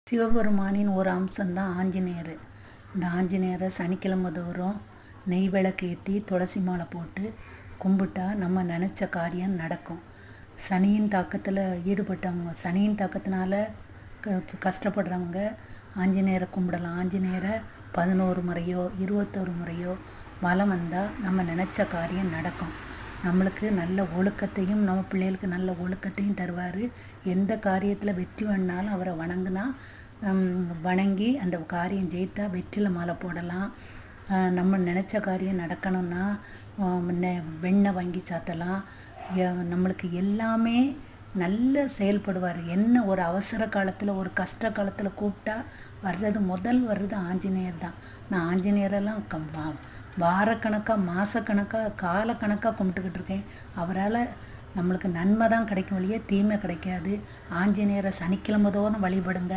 சிவபெருமானின் ஒரு அம்சம்தான் ஆஞ்சநேயர். இந்த ஆஞ்சநேயரை சனிக்கிழமை தோறும் நெய் விளக்கு ஏற்றி துளசி மாலை போட்டு கும்பிட்டா நம்ம நினச்ச காரியம் நடக்கும். சனியின் தாக்கத்தில் ஈடுபட்டவங்க, சனியின் தாக்கத்தினால கஷ்டப்படுறவங்க ஆஞ்சநேயரை கும்பிடலாம். ஆஞ்சநேயரை 11 முறையோ 21 முறையோ வலம் வந்தால் நம்ம நினச்ச காரியம் நடக்கும். நம்மளுக்கு நல்ல ஒழுக்கத்தையும் நம்ம பிள்ளைகளுக்கு நல்ல ஒழுக்கத்தையும் தருவார். எந்த காரியத்தில் வெற்றி வேணாலும் அவரை வணங்கி அந்த காரியம் ஜெயித்தா வெற்றியில் மாலை போடலாம். நம்ம நினச்ச காரியம் நடக்கணும்னா வெண்ணெய் வாங்கி சாத்தலாம். நம்மளுக்கு எல்லாமே நல்ல செயல்படுவார். என்ன ஒரு அவசர காலத்தில் ஒரு கஷ்ட காலத்தில் கூப்பிட்டா முதல் வர்றது ஆஞ்சநேயர் தான். நான் ஆஞ்சநேயரெல்லாம் வாரக்கணக்காக மாதக்கணக்காக காலக்கணக்காக கும்பிட்டுக்கிட்டு இருக்கேன். அவரால் நம்மளுக்கு நன்மை தான் கிடைக்கும், வழியே தீமை கிடைக்காது. ஆஞ்சநேயரை சனிக்கிழமை தோறும் வழிபடுங்க.